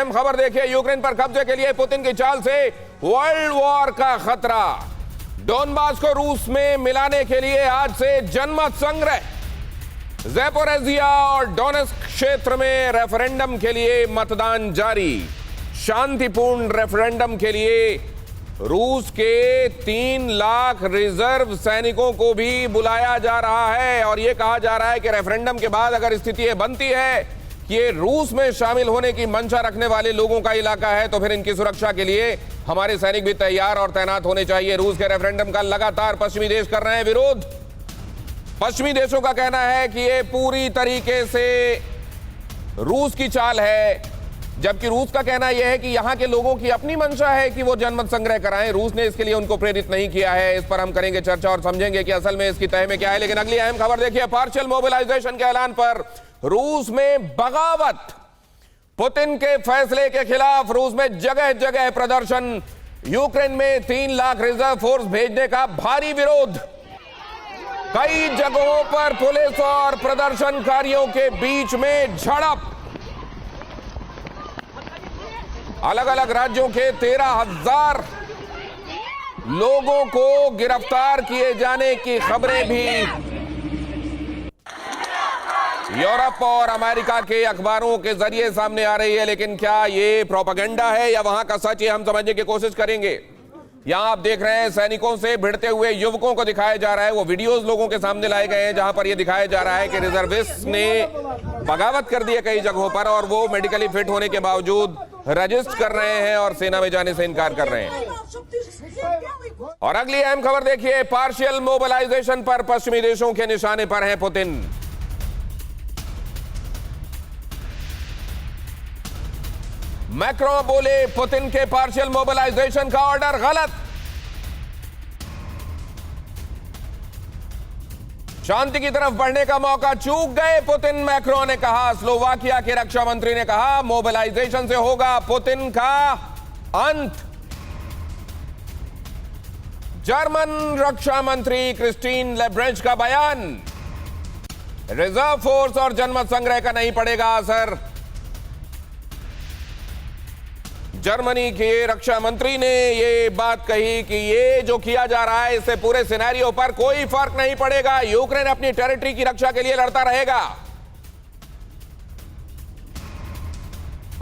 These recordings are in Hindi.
अहम खबर देखिए, यूक्रेन पर कब्जे के लिए पुतिन की चाल से वर्ल्ड वॉर का खतरा। डोनबास को रूस में मिलाने के लिए आज से जनमत संग्रह। ज़ैपोरिज़िया और डोनेट्स्क क्षेत्र में रेफरेंडम के लिए मतदान जारी। शांतिपूर्ण रेफरेंडम के लिए रूस के 3 लाख रिजर्व सैनिकों को भी बुलाया जा रहा है और यह कहा जा रहा है कि रेफरेंडम के बाद अगर स्थिति ये बनती है कि ये रूस में शामिल होने की मंशा रखने वाले लोगों का इलाका है तो फिर इनकी सुरक्षा के लिए हमारे सैनिक भी तैयार और तैनात होने चाहिए। रूस के रेफरेंडम का लगातार पश्चिमी देश कर रहे हैं विरोध। पश्चिमी देशों का कहना है कि ये पूरी तरीके से रूस की चाल है, जबकि रूस का कहना यह है कि यहां के लोगों की अपनी मंशा है कि वो जनमत संग्रह कराएं। रूस ने इसके लिए उनको प्रेरित नहीं किया है। इस पर हम करेंगे चर्चा और समझेंगे कि असल में इसकी तह में क्या है। लेकिन अगली अहम खबर देखिए, पार्शियल मोबिलाइजेशन के ऐलान पर रूस में बगावत। पुतिन के फैसले के खिलाफ रूस में जगह जगह प्रदर्शन। यूक्रेन में 3 लाख रिजर्व फोर्स भेजने का भारी विरोध। कई जगहों पर पुलिस और प्रदर्शनकारियों के बीच में झड़प। अलग अलग राज्यों के 13,000 लोगों को गिरफ्तार किए जाने की खबरें भी यूरोप और अमेरिका के अखबारों के जरिए सामने आ रही है। लेकिन क्या ये प्रोपेगेंडा है या वहां का सच, ये हम समझने की कोशिश करेंगे। यहां आप देख रहे हैं सैनिकों से भिड़ते हुए युवकों को दिखाया जा रहा है। वो वीडियोस लोगों के सामने लाए गए हैं जहां पर यह दिखाया जा रहा है कि रिजर्विस्ट ने बगावत कर दी है कई जगहों पर और वो मेडिकली फिट होने के बावजूद रजिस्ट कर रहे हैं और सेना में जाने से इनकार कर रहे हैं। और अगली अहम खबर देखिए, पार्शियल मोबिलाइजेशन पर पश्चिमी देशों के निशाने पर है पुतिन। मैक्रो बोले पुतिन के पार्शियल मोबिलाइजेशन का ऑर्डर गलत। शांति की तरफ बढ़ने का मौका चूक गए पुतिन, मैक्रो ने कहा। स्लोवाकिया के रक्षा मंत्री ने कहा मोबिलाइजेशन से होगा पुतिन का अंत। जर्मन रक्षा मंत्री क्रिस्टीन लेब्रेंच का बयान, रिजर्व फोर्स और जनमत संग्रह का नहीं पड़ेगा असर। जर्मनी के रक्षा मंत्री ने यह बात कही कि ये जो किया जा रहा है इससे पूरे सिनेरियो पर कोई फर्क नहीं पड़ेगा। यूक्रेन अपनी टेरिटरी की रक्षा के लिए लड़ता रहेगा।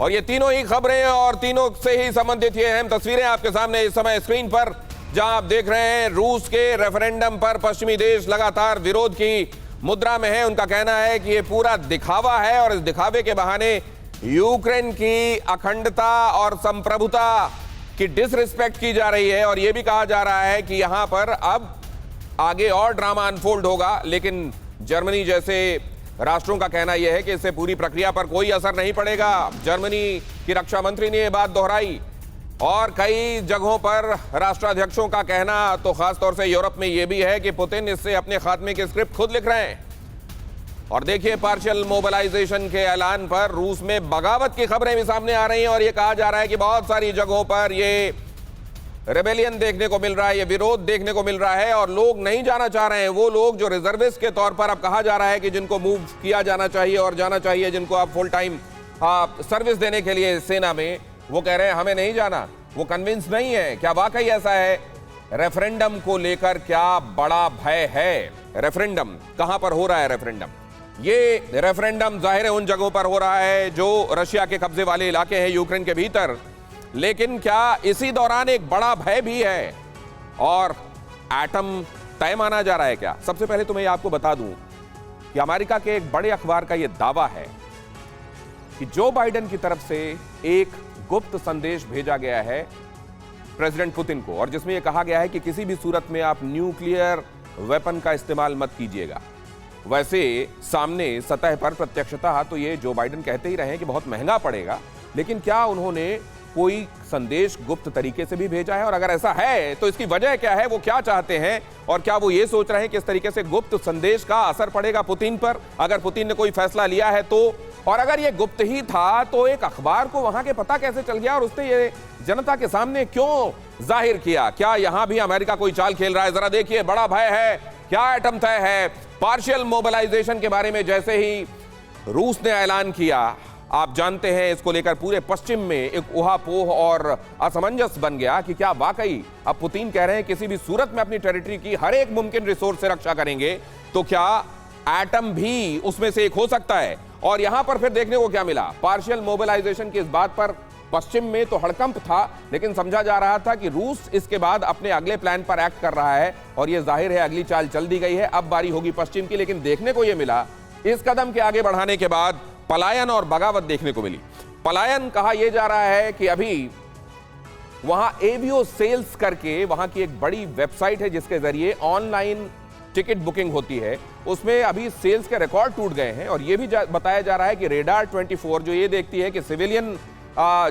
और ये तीनों ही खबरें और तीनों से ही संबंधित ये अहम तस्वीरें आपके सामने इस समय स्क्रीन पर, जहां आप देख रहे हैं रूस के रेफरेंडम पर पश्चिमी देश लगातार विरोध की मुद्रा में है। उनका कहना है कि ये पूरा दिखावा है और इस दिखावे के बहाने यूक्रेन की अखंडता और संप्रभुता की डिसरिस्पेक्ट की जा रही है। और यह भी कहा जा रहा है कि यहां पर अब आगे और ड्रामा अनफोल्ड होगा। लेकिन जर्मनी जैसे राष्ट्रों का कहना यह है कि इससे पूरी प्रक्रिया पर कोई असर नहीं पड़ेगा। जर्मनी की रक्षा मंत्री ने यह बात दोहराई और कई जगहों पर राष्ट्राध्यक्षों का कहना, तो खासतौर से यूरोप में यह भी है कि पुतिन इससे अपने खात्मे की स्क्रिप्ट खुद लिख रहे हैं। और देखिए, पार्शियल मोबिलाइजेशन के ऐलान पर रूस में बगावत की खबरें भी सामने आ रही हैं और यह कहा जा रहा है कि बहुत सारी जगहों पर ये रेबेलियन देखने को मिल रहा है, ये विरोध देखने को मिल रहा है और लोग नहीं जाना चाह रहे हैं। वो लोग जो रिजर्विस्ट के तौर पर अब कहा जा रहा है कि जिनको मूव किया जाना चाहिए और जाना चाहिए, जिनको आप फुल टाइम सर्विस देने के लिए सेना में, वो कह रहे हैं हमें नहीं जाना। वो कन्विंस नहीं है। क्या वाकई ऐसा है? रेफरेंडम को लेकर क्या बड़ा भय है? रेफरेंडम कहां पर हो रहा है? रेफरेंडम ये रेफरेंडम जाहिर है उन जगहों पर हो रहा है जो रशिया के कब्जे वाले इलाके हैं यूक्रेन के भीतर। लेकिन क्या इसी दौरान एक बड़ा भय भी है और एटम तय माना जा रहा है क्या? सबसे पहले तो मैं आपको बता दूं कि अमेरिका के एक बड़े अखबार का यह दावा है कि जो बाइडेन की तरफ से एक गुप्त संदेश भेजा गया है प्रेसिडेंट पुतिन को और जिसमें यह कहा गया है कि किसी भी सूरत में आप न्यूक्लियर वेपन का इस्तेमाल मत कीजिएगा। वैसे सामने सतह पर प्रत्यक्षतः तो ये जो बाइडेन कहते ही रहे कि बहुत महंगा पड़ेगा, लेकिन क्या उन्होंने कोई संदेश गुप्त तरीके से भी भेजा है? और अगर ऐसा है तो इसकी वजह क्या है? वो क्या चाहते हैं और क्या वो ये सोच रहे हैं कि इस तरीके से गुप्त संदेश का असर पड़ेगा पुतिन पर अगर पुतिन ने कोई फैसला लिया है तो? और अगर ये गुप्त ही था तो एक अखबार को वहां के पता कैसे चल गया और उसने ये जनता के सामने क्यों जाहिर किया? क्या यहां भी अमेरिका कोई चाल खेल रहा है? जरा देखिए, बड़ा भय है। क्या एटम तय है? पार्शियल मोबिलाइजेशन के बारे में जैसे ही रूस ने ऐलान किया आप जानते हैं इसको लेकर पूरे पश्चिम में एक उहापोह और असमंजस बन गया कि क्या वाकई अब पुतिन कह रहे हैं किसी भी सूरत में अपनी टेरिटरी की हर एक मुमकिन रिसोर्स से रक्षा करेंगे, तो क्या एटम भी उसमें से एक हो सकता है? और यहां पर फिर देखने को क्या मिला, पार्शियल मोबिलाइजेशन की इस बात पर पश्चिम में तो हड़कंप था, लेकिन समझा जा रहा था कि रूस इसके बाद अपने अगले प्लान पर एक्ट कर रहा है और यह जाहिर है अगली चाल चल दी गई है, अब बारी होगी पश्चिम की। लेकिन देखने को यह मिला इस कदम के आगे बढ़ाने के बाद पलायन और बगावत देखने को मिली। पलायन कहा यह जा रहा है कि अभी वहां एवियो सेल्स करके वहां की एक बड़ी वेबसाइट है जिसके जरिए ऑनलाइन टिकट बुकिंग होती है, उसमें अभी सेल्स के रिकॉर्ड टूट गए हैं। और यह भी बताया जा रहा है कि रेडार 24 जो ये देखती है कि सिविलियन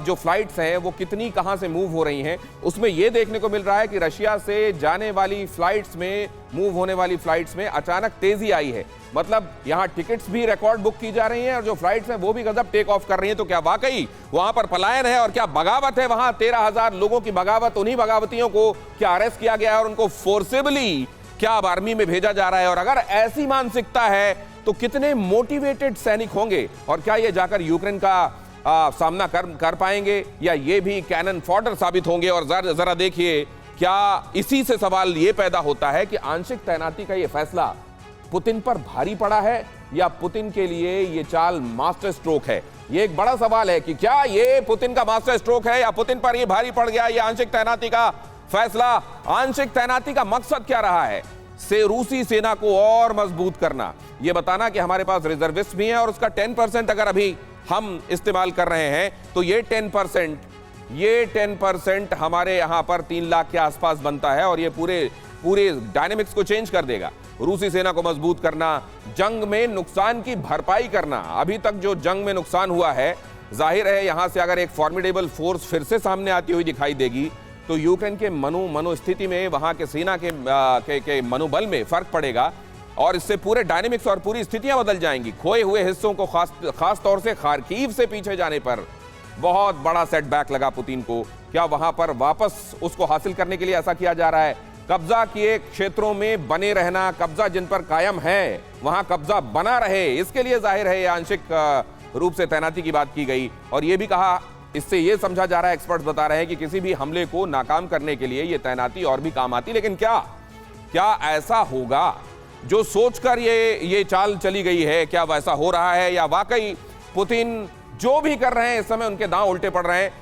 जो फ्लाइट्स हैं वो कितनी कहां से मूव हो रही हैं, उसमें यह देखने को मिल रहा है कि रशिया से जाने वाली फ्लाइट्स में, मूव होने वाली फ्लाइट्स में अचानक तेजी आई है। मतलब यहां टिकट्स भी रिकॉर्ड बुक की जा रही हैं और जो फ्लाइट्स हैं वो भी गजब टेक ऑफ कर रही हैं। तो क्या वाकई वहां पर पलायन है और क्या बगावत है? वहां 13,000 लोगों की बगावत, उन्हीं बगावतियों को क्या अरेस्ट किया गया है और उनको फोर्सेबली क्या अब आर्मी में भेजा जा रहा है? और अगर ऐसी मानसिकता है तो कितने मोटिवेटेड सैनिक होंगे और क्या ये जाकर यूक्रेन का सामना कर पाएंगे या ये भी कैनन फॉडर साबित होंगे? और जरा देखिए, क्या इसी से सवाल ये पैदा होता है कि आंशिक तैनाती का ये फैसला पुतिन पर भारी पड़ा है या पुतिन के लिए ये चाल मास्टर स्ट्रोक है? ये एक बड़ा सवाल है कि क्या ये पुतिन का मास्टर स्ट्रोक है या पुतिन पर ये भारी पड़ गया ये आंशिक तैनाती का फैसला। आंशिक तैनाती का मकसद क्या रहा है? से रूसी सेना को और मजबूत करना, ये बताना कि हमारे पास रिजर्विस्ट भी हैं और उसका 10% अगर अभी हम इस्तेमाल कर रहे हैं तो ये 10% हमारे यहां पर 3 लाख के आसपास बनता है और ये पूरे डायनेमिक्स को चेंज कर देगा। रूसी सेना को मजबूत करना, जंग में नुकसान की भरपाई करना। अभी तक जो जंग में नुकसान हुआ है, जाहिर है यहां से अगर एक फॉर्मिडेबल फोर्स फिर से सामने आती हुई दिखाई देगी तो यूक्रेन के मनोस्थिति में, वहां के सेना के मनोबल में फर्क पड़ेगा और इससे पूरे डायनेमिक्स और पूरी स्थितियां बदल जाएंगी। खोए हुए हिस्सों को खास तौर से खार्कीव से पीछे जाने पर बहुत बड़ा सेटबैक लगा पुतिन को। क्या वहां पर वापस उसको हासिल करने के लिए ऐसा किया जा रहा है? कब्जा किए क्षेत्रों में बने रहना, कब्जा जिन पर कायम है वहां कब्जा बना रहे, इसके लिए जाहिर है आंशिक रूप से तैनाती की बात की गई। और यह भी कहा, इससे यह समझा जा रहा है, एक्सपर्ट्स बता रहे हैं कि किसी भी हमले को नाकाम करने के लिए यह तैनाती और भी काम आती। लेकिन क्या ऐसा होगा जो सोचकर ये चाल चली गई है, क्या वैसा हो रहा है या वाकई पुतिन जो भी कर रहे हैं इस समय उनके दांव उल्टे पड़ रहे हैं?